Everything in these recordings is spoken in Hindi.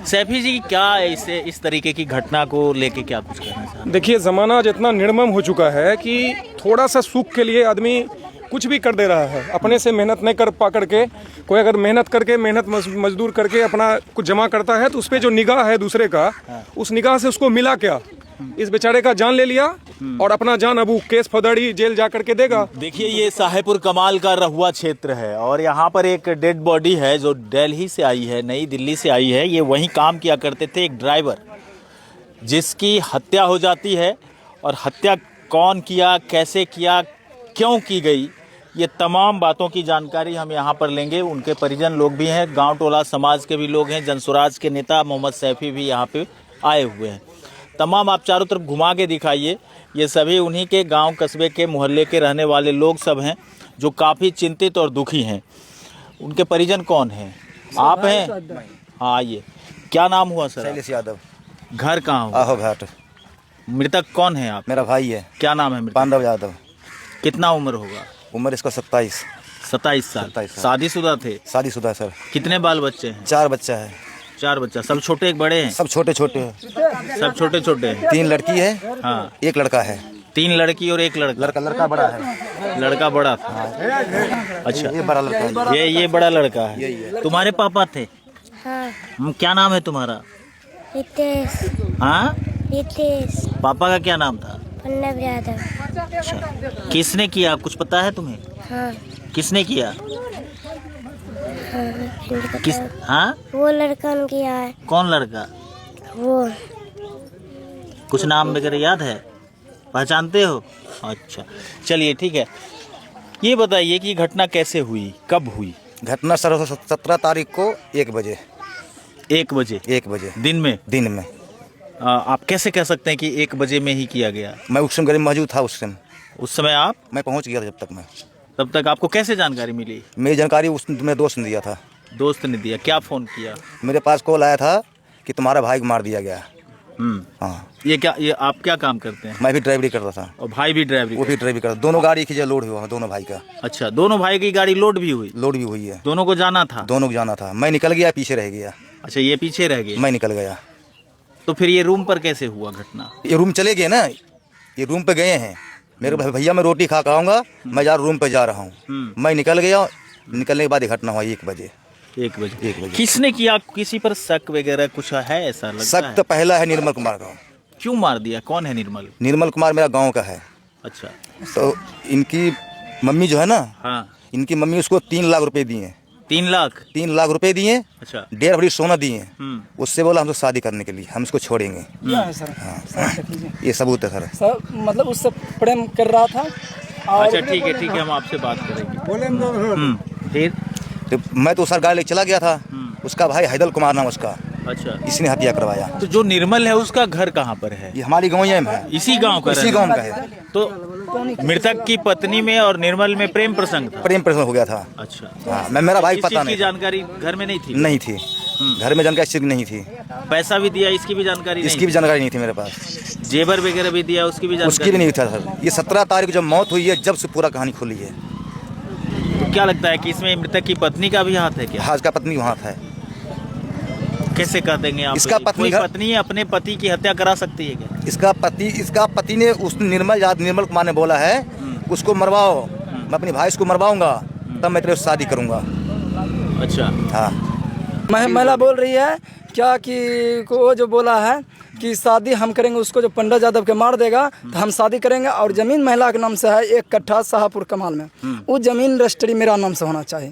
सैफी जी, क्या इस तरीके की घटना को लेके क्या कुछ कहना चाहते हैं? देखिए, ज़माना जितना निर्मम हो चुका है कि थोड़ा सा सुख के लिए आदमी कुछ भी कर दे रहा है। अपने से मेहनत नहीं कर पा करके कोई अगर मेहनत मजदूर करके अपना कुछ जमा करता है तो उस पर जो निगाह है दूसरे का, उस निगाह से उसको मिला क्या? इस बेचारे का जान ले लिया और अपना जान अब केस फौजदारी जेल जा करके देगा। देखिए, ये साहेबपुर कमाल का रहुआ क्षेत्र है और यहाँ पर एक डेड बॉडी है जो दिल्ली से आई है, नई दिल्ली से आई है। ये वहीं काम किया करते थे, एक ड्राइवर, जिसकी हत्या हो जाती है। और हत्या कौन किया, कैसे किया, क्यों की गई, ये तमाम बातों की जानकारी हम यहाँ पर लेंगे। उनके परिजन लोग भी हैं, गांव टोला समाज के भी लोग हैं, जनसुराज के नेता मोहम्मद सैफी भी यहाँ पे आए हुए हैं। तमाम आप चारों तरफ घुमा के दिखाइए। ये सभी उन्हीं के गांव कस्बे के मोहल्ले के रहने वाले लोग सब हैं जो काफ़ी चिंतित और दुखी हैं। उनके परिजन कौन हैं? आप हैं? हाँ, आइए। क्या नाम हुआ सर? शैलेश यादव। घर कहाँ हुआ? आहो घाट। मृतक कौन है आप? मेरा भाई है। क्या नाम है मृतक? पांडव यादव। कितना उम्र होगा? उम्र इसका 27 साल। शादीशुदा थे? शादीशुदा सर। कितने बाल बच्चे हैं? 4 बच्चा है। 4 बच्चा। सब छोटे एक बड़े हैं? सब छोटे छोटे हैं। सब छोटे छोटे हैं। 3 लड़की है। हाँ, 1 लड़का है। 3 लड़की और 1 लड़का। लड़का बड़ा है। लड़का बड़ा था। अच्छा, ये बड़ा लड़का है। ये बड़ा लड़का है। यही है। तुम्हारे पापा थे? हाँ। क्या नाम है तुम्हारा? रितेश। हाँ, रितेश। पापा का क्या नाम था? पांडव यादव। अच्छा, किसने किया, कुछ पता है तुम्हें? हाँ। किसने किया? हाँ, किस? हाँ, वो लड़का ने किया है। कौन लड़का? वो कुछ नाम वगैरह याद है? पहचानते हो? अच्छा, चलिए ठीक है। ये बताइए कि घटना कैसे हुई, कब हुई? घटना सर 17 तारीख को 1 बजे। 1 बजे? 1 बजे दिन में? दिन में। आप कैसे कह सकते हैं कि 1 बजे में ही किया गया? मैं उस समय मौजूद था। उस समय आप? मैं पहुंच गया था जब तक मैं। तब तक आपको कैसे जानकारी मिली? मेरी जानकारी उस मेरे दोस्त ने दिया था। दोस्त ने दिया? क्या फ़ोन किया? मेरे पास कॉल आया था कि तुम्हारा भाई को मार दिया गया। हाँ। ये आप क्या काम करते हैं? मैं भी ड्राइवरी करता था। और भाई भी ड्राइवरी? वो भी ड्राइवरी करता। दोनों गाड़ी की लोड हुआ दोनों भाई का। अच्छा, दोनों भाई की गाड़ी लोड भी हुई? लोड भी हुई है। दोनों को जाना था? दोनों को जाना था। मैं निकल गया, पीछे रह गया। अच्छा, ये पीछे रह गए? मैं निकल गया। तो फिर ये रूम पर कैसे हुआ घटना? ये रूम चले गए ना, ये रूम पे गए हैं। मेरे भैया मैं रोटी खा कर आऊँगा, मैं रूम पे जा रहा हूँ। मैं निकल गया। निकलने के बाद ये घटना हुआ 1 बजे। 1 बजे। किसने किया? किसी पर शक वगैरह कुछ है? ऐसा लगता शक तो पहला है निर्मल कुमार का। क्यों मार दिया? कौन है निर्मल? निर्मल कुमार मेरा गाँव का है। अच्छा, तो इनकी मम्मी जो है ना, हाँ, इनकी मम्मी उसको 3 लाख रुपए दिए। 3 लाख? 3 लाख रुपए दिए। अच्छा। 1.5 भरी सोना दिए। उससे बोला हमसे शादी करने के लिए, हम इसको छोड़ेंगे। सर। हाँ, ये सबूत है सर। मतलब उससे प्रेम कर रहा था। अच्छा, ठीक है, हम आपसे बात करेंगे। फिर? तो मैं तो सर गाड़ी लेके चला गया था। उसका भाई हैदल कुमार नाम उसका। अच्छा, इसने हत्या करवाया। तो जो निर्मल है उसका घर कहाँ पर है? ये हमारी गाँव में है। इसी गांव का? इसी गाँव का है। तो मृतक की पत्नी में और निर्मल में प्रेम प्रसंग था? प्रेम प्रसंग हो गया था। अच्छा। हाँ, मेरा भाई इस पता चीज नहीं की जानकारी घर में नहीं थी? नहीं थी। घर में जानकारी इसकी नहीं थी। पैसा भी दिया, इसकी भी जानकारी नहीं? इसकी भी जानकारी नहीं थी मेरे पास। जेवर वगैरह भी दिया, उसकी भी जानकारी? उसकी भी नहीं था सर। ये 17 तारीख को जब मौत हुई है, जब से पूरा कहानी खुली है। तो क्या लगता है कि इसमें मृतक की पत्नी का भी हाथ है क्या? हाँ, इसका पत्नी वहाँ था। कैसे कर देंगे आप? इसका पत्नी अपने पति की हत्या करा सकती है क्या? इसका पति ने उस निर्मल कुमार ने बोला है उसको मरवाओ, मैं अपने भाई को मरवाऊंगा, तब मैं तेरे से शादी करूंगा। अच्छा। हाँ। महिला बोल रही है क्या कि वो जो बोला है कि शादी हम करेंगे, उसको जो पंडा यादव के मार देगा तो हम शादी करेंगे। और जमीन महिला के नाम से है 1 कट्ठा शाहपुर कमाल में। वो जमीन रजिस्ट्री मेरा नाम से होना चाहिए।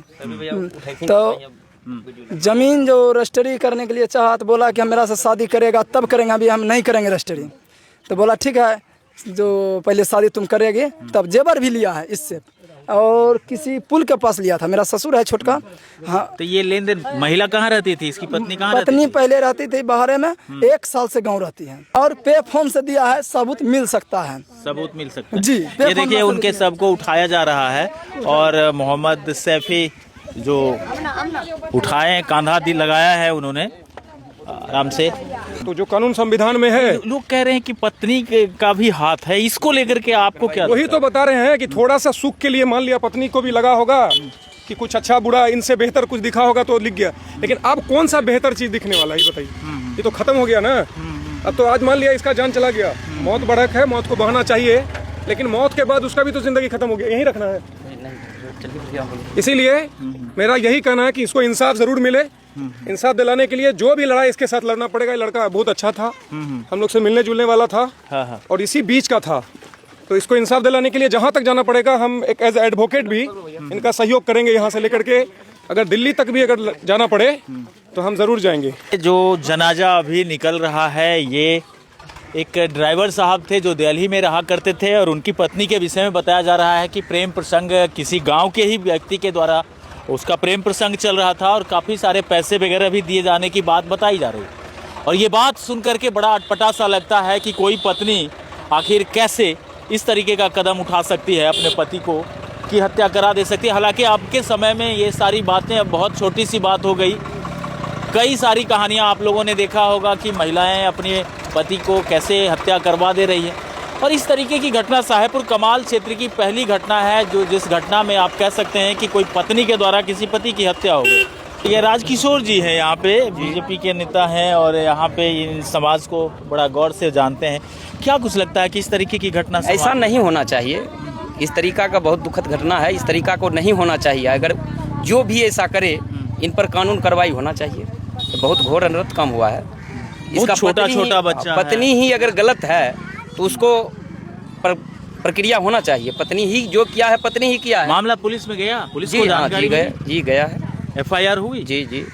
तो जमीन जो रजिस्ट्री करने के लिए चाहा तो बोला कि हम मेरा से शादी करेगा तब करेंगे, अभी हम नहीं करेंगे रजिस्ट्री। तो बोला ठीक है, जो पहले शादी तुम करेगी। तब जेवर भी लिया है इससे, और किसी पुल के पास लिया था। मेरा ससुर है छोटका। हाँ। तो ये लेन देन महिला कहाँ रहती थी? इसकी पत्नी कहाँ रहती थी? पत्नी पहले रहती थी बाहर में, 1 साल से गाँव रहती है। और पे फॉर्म से दिया है, सबूत मिल सकता है। सबूत मिल सकता है जी। ये देखिए, उनके सबको उठाया जा रहा है और मोहम्मद सैफी जो उठाए, कांधा लगाया है उन्होंने आराम से। तो जो कानून संविधान में है, लोग कह रहे हैं कि पत्नी का भी हाथ है, इसको लेकर के आपको क्या? वही तो बता रहे हैं कि थोड़ा सा सुख के लिए मान लिया पत्नी को भी लगा होगा कि कुछ अच्छा बुरा इनसे बेहतर कुछ दिखा होगा तो लिख गया, लेकिन अब कौन सा बेहतर चीज़ दिखने वाला है ये बताइए। ये तो खत्म हो गया ना। अब तो आज मान लिया इसका जान चला गया, मौत बड़क है, मौत को बहाना चाहिए, लेकिन मौत के बाद उसका भी तो जिंदगी खत्म हो गया, यहीं रखना है। इसीलिए मेरा यही कहना है कि इसको इंसाफ जरूर मिले। इंसाफ दिलाने के लिए जो भी लड़ाई इसके साथ लड़ना पड़ेगा। ये लड़का बहुत अच्छा था, हम लोग से मिलने जुलने वाला था और इसी बीच का था, तो इसको इंसाफ दिलाने के लिए जहाँ तक जाना पड़ेगा हम एक एज एडवोकेट भी इनका सहयोग करेंगे। यहाँ से लेकर के अगर दिल्ली तक भी अगर जाना पड़े तो हम ज़रूर जाएंगे। जो जनाजा अभी निकल रहा है ये एक ड्राइवर साहब थे जो दिल्ली में रहा करते थे और उनकी पत्नी के विषय में बताया जा रहा है कि प्रेम प्रसंग किसी गांव के ही व्यक्ति के द्वारा उसका प्रेम प्रसंग चल रहा था और काफ़ी सारे पैसे वगैरह भी दिए जाने की बात बताई जा रही है। और ये बात सुन करके बड़ा अटपटा सा लगता है कि कोई पत्नी आखिर कैसे इस तरीके का कदम उठा सकती है, अपने पति को की हत्या करा दे सकती है। हालांकि अब के समय में ये सारी बातें अब बहुत छोटी सी बात हो गई। कई सारी कहानियाँ आप लोगों ने देखा होगा कि महिलाएं अपने पति को कैसे हत्या करवा दे रही है, और इस तरीके की घटना साहेबपुर कमाल क्षेत्र की पहली घटना है जो जिस घटना में आप कह सकते हैं कि कोई पत्नी के द्वारा किसी पति की हत्या हो गई। ये राजकिशोर जी हैं, यहाँ पे बीजेपी के नेता हैं और यहाँ पे इन समाज को बड़ा गौर से जानते हैं। क्या कुछ लगता है कि इस तरीके की घटना ऐसा नहीं होना चाहिए। इस तरीका का बहुत दुखद घटना है, इस तरीका को नहीं होना चाहिए। अगर जो भी ऐसा करे इन पर कानून कार्रवाई होना चाहिए। तो बहुत घोर अनर्थ काम हुआ है। इसका छोटा बच्चा पत्नी ही अगर गलत है तो उसको प्रक्रिया होना चाहिए। पत्नी ही जो किया है, पत्नी ही किया है। मामला पुलिस में गया, पुलिस को जानकारी जी गया है। FIR हुई? जी जी।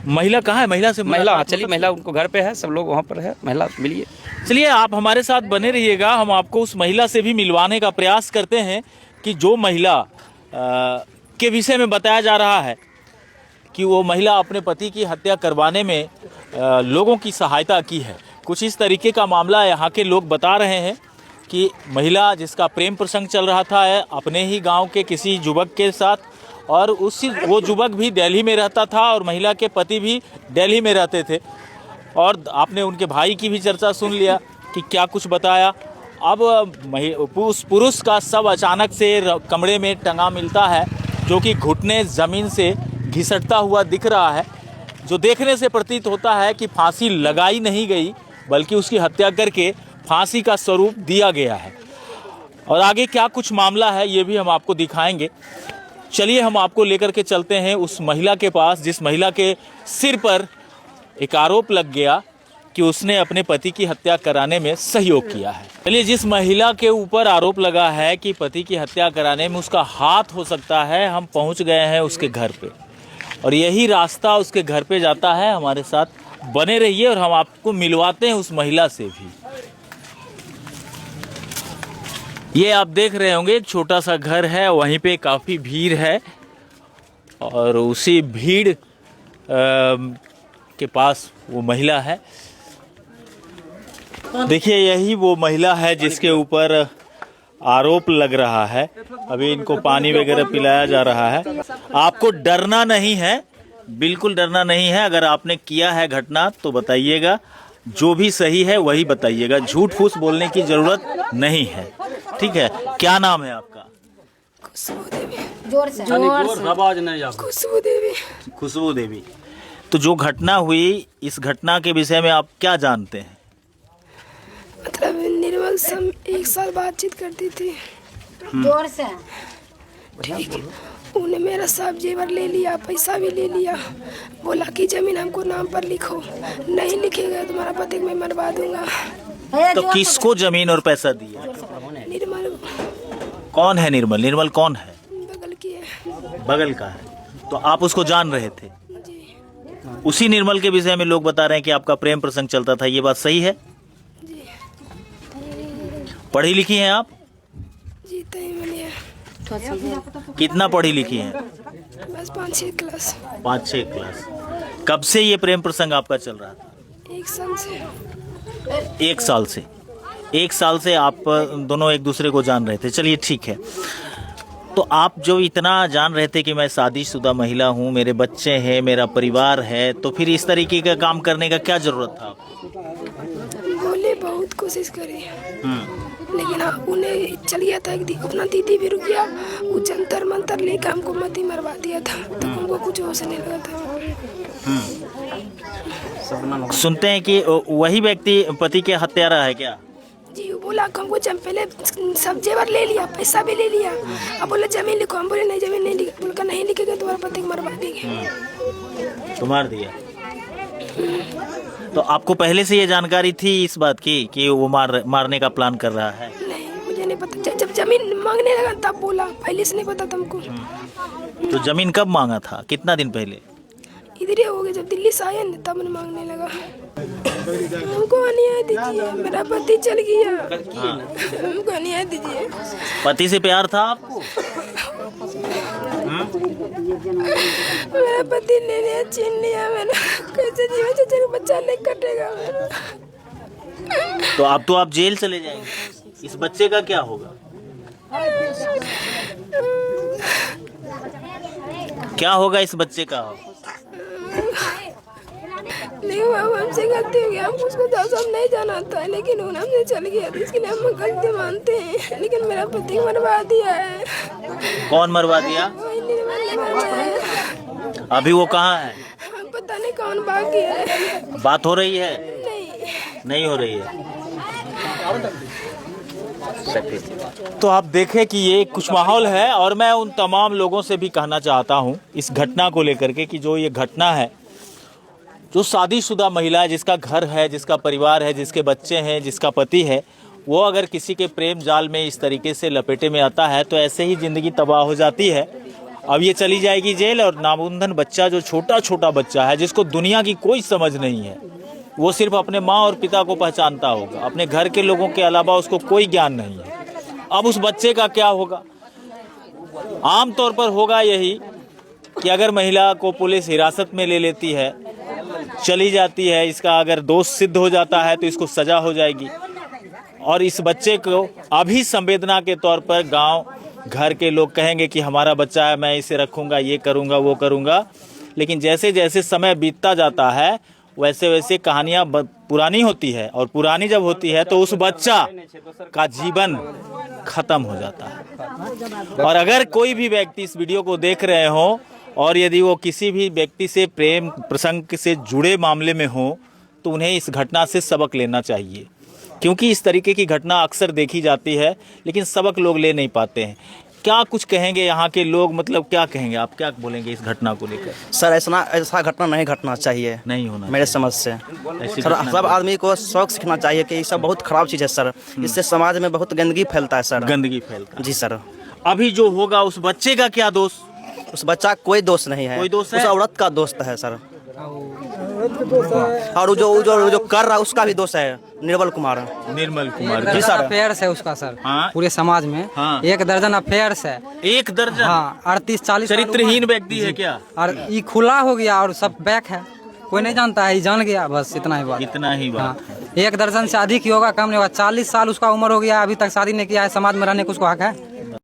महिला कहाँ है? महिला से चलिए, महिला उनको घर पे है, सब लोग वहाँ पर है, महिला मिलिए। चलिए आप हमारे साथ बने रहिएगा, हम आपको उस महिला से भी मिलवाने का प्रयास करते हैं कि जो महिला के विषय में बताया जा रहा है कि वो महिला अपने पति की हत्या करवाने में लोगों की सहायता की है। कुछ इस तरीके का मामला यहाँ के लोग बता रहे हैं कि महिला जिसका प्रेम प्रसंग चल रहा था अपने ही गांव के किसी युवक के साथ, और वो युवक भी दिल्ली में रहता था और महिला के पति भी दिल्ली में रहते थे। और आपने उनके भाई की भी चर्चा सुन लिया कि क्या कुछ बताया। अब उस पुरुष का शव अचानक से कमरे में टंगा मिलता है, जो कि घुटने ज़मीन से घिसटता हुआ दिख रहा है, जो देखने से प्रतीत होता है कि फांसी लगाई नहीं गई बल्कि उसकी हत्या करके फांसी का स्वरूप दिया गया है। और आगे क्या कुछ मामला है ये भी हम आपको दिखाएंगे। चलिए हम आपको लेकर के चलते हैं उस महिला के पास जिस महिला के सिर पर एक आरोप लग गया कि उसने अपने पति की हत्या कराने में सहयोग किया है। चलिए, जिस महिला के ऊपर आरोप लगा है कि पति की हत्या कराने में उसका हाथ हो सकता है, हम पहुंच गए हैं उसके घर पे और यही रास्ता उसके घर पे जाता है। हमारे साथ बने रहिए और हम आपको मिलवाते हैं उस महिला से भी। ये आप देख रहे होंगे एक छोटा सा घर है, वहीं पे काफ़ी भीड़ है और उसी भीड़ के पास वो महिला है। देखिए, यही वो महिला है जिसके ऊपर आरोप लग रहा है। अभी इनको पानी वगैरह पिलाया जा रहा है। आपको डरना नहीं है, बिल्कुल डरना नहीं है। अगर आपने किया है घटना तो बताइएगा, जो भी सही है वही बताइएगा, झूठ फूस बोलने की जरूरत नहीं है, ठीक है? क्या नाम है आपका? खुशबू देवी। जोर से आवाज नहीं आ। खुशबू देवी। खुशबू देवी। तो जो घटना हुई, इस घटना के विषय में आप क्या जानते हैं? मतलब निर्मल से हम 1 साल बातचीत करती थी। जोर से ठीक है। उन्हें मेरा सब जेवर ले लिया, पैसा भी ले लिया, बोला कि जमीन हमको नाम पर लिखो, नहीं लिखेगा तुम्हारा पति मैं मरवा दूंगा। तो किसको जमीन और पैसा दिया? निर्मल। कौन है निर्मल? निर्मल कौन है? बगल की है। बगल का है। तो आप उसको जान रहे थे? जी। उसी निर्मल के विषय में लोग बता रहे हैं कि आपका प्रेम प्रसंग चलता था, ये बात सही है? जी। पढ़ी लिखी हैं आप? जी तय मिली है। कितना पढ़ी लिखी हैं? बस 5-6 क्लास। 5-6 क्लास। कब से ये प्रेम प्रसंग आपका चल रहा था? 1 साल से। 1 साल से। 1 साल से आप दोनों एक दूसरे को जान रहे थे। चलिए ठीक है। तो आप जो इतना जान रहे थे कि मैं शादीशुदा महिला हूँ, मेरे बच्चे हैं, मेरा परिवार है, तो फिर इस तरीके का काम करने का क्या जरूरत था? बोले बहुत बहुत कोशिश करी, लेकिन हाँ उन्हें चल गया था अपना दीदी भी रुक गया, वो जंतर मंतर लेकर हमको मती मरवा दिया था, तो हमको कुछ होश नहीं लगा था। सुनते हैं कि वही व्यक्ति पति के हत्यारा है क्या? जी वो बोला कि हमको पहले सब जेवर ले लिया, पैसा भी ले लिया, अब बोले जमीन लिखो, हम बोले नहीं जमीन नहीं लिखा, बोल नहीं लिखेगा तुम्हारा पति को मरवा देंगे। तो मार दिया। तो आपको पहले से ये जानकारी थी इस बात की कि वो मारने का प्लान कर रहा है? नहीं मुझे नहीं पता, जब जमीन मांगने लगा तब बोला, पहले से नहीं पता तुमको। तो जमीन कब मांगा था, कितना दिन पहले? इधर ही हो गया, जब दिल्ली से आए न तब मैं मांगने लगा। हमको अन्याय दीजिए, मेरा पति चल गया, हमको अन्याय दीजिए। पति से प्यार था आपको? मेरा पति ले लिया, छीन लिया मैंने, कैसे जीवन से बच्चा नहीं कटेगा मेरा। तो अब तो आप जेल चले जाएंगे, इस बच्चे का क्या होगा? क्या होगा इस बच्चे का? नहीं बाबा हमसे गलती हो गया, हम उसको तो सब नहीं जाना था, लेकिन वो हमसे चल गया, तो इसके लिए हम गलती मानते हैं, लेकिन मेरा पति मरवा दिया है। कौन मरवा दिया? अभी वो कहाँ है? पता नहीं कौन बाकी है। बात हो रही है? नहीं हो रही है। तो आप देखें कि ये कुछ माहौल है, और मैं उन तमाम लोगों से भी कहना चाहता हूँ इस घटना को लेकर के कि जो ये घटना है, जो शादीशुदा महिला है, जिसका घर है, जिसका परिवार है, जिसके बच्चे हैं, जिसका पति है, वो अगर किसी के प्रेम जाल में इस तरीके से लपेटे में आता है तो ऐसे ही ज़िंदगी तबाह हो जाती है। अब ये चली जाएगी जेल, और नामुमकिन बच्चा, जो छोटा छोटा बच्चा है, जिसको दुनिया की कोई समझ नहीं है, वो सिर्फ अपने माँ और पिता को पहचानता होगा, अपने घर के लोगों के अलावा उसको कोई ज्ञान नहीं है। अब उस बच्चे का क्या होगा? आम तौर पर होगा यही कि अगर महिला को पुलिस हिरासत में ले लेती है, चली जाती है, इसका अगर दोष सिद्ध हो जाता है तो इसको सजा हो जाएगी, और इस बच्चे को अभी संवेदना के तौर पर गांव घर के लोग कहेंगे कि हमारा बच्चा है, मैं इसे रखूंगा, ये करूंगा, वो करूंगा। लेकिन जैसे जैसे समय बीतता जाता है वैसे वैसे कहानियां पुरानी होती है, और पुरानी जब होती है तो उस बच्चा का जीवन खत्म हो जाता है। और अगर कोई भी व्यक्ति इस वीडियो को देख रहे हो और यदि वो किसी भी व्यक्ति से प्रेम प्रसंग से जुड़े मामले में हो, तो उन्हें इस घटना से सबक लेना चाहिए, क्योंकि इस तरीके की घटना अक्सर देखी जाती है, लेकिन सबक लोग ले नहीं पाते हैं। क्या कुछ कहेंगे यहाँ के लोग, मतलब क्या कहेंगे आप, क्या बोलेंगे इस घटना को लेकर? सर ऐसा घटना नहीं घटना चाहिए, नहीं होना मेरे समझ से। सर सब आदमी को शौक सीखना चाहिए कि ये सब बहुत खराब चीज़ है सर, इससे समाज में बहुत गंदगी फैलता है सर। गंदगी फैलता है जी सर। अभी जो होगा उस बच्चे का क्या दोष? उस बच्चा कोई दोष नहीं है, कोई दोष है? उस औरत का दोस्त है सर, और जो कर रहा है उसका भी दोष है, निर्मल कुमार जी सर। अफेयर्स है उसका सर। हाँ? पूरे समाज में हाँ? 1 दर्जन अफेयर्स है। 1 दर्जन? हाँ 38-40 चरित्रहीन व्यक्ति है क्या? और ये खुला हो गया और सब बैक है, कोई नहीं जानता है, ये जान गया, बस इतना ही बात। इतना ही बात। हाँ 1 दर्जन से अधिक ही होगा, कम नहीं होगा। 40 साल उसका उम्र हो गया, अभी तक शादी नहीं किया है, समाज में रहने को उसको हक है।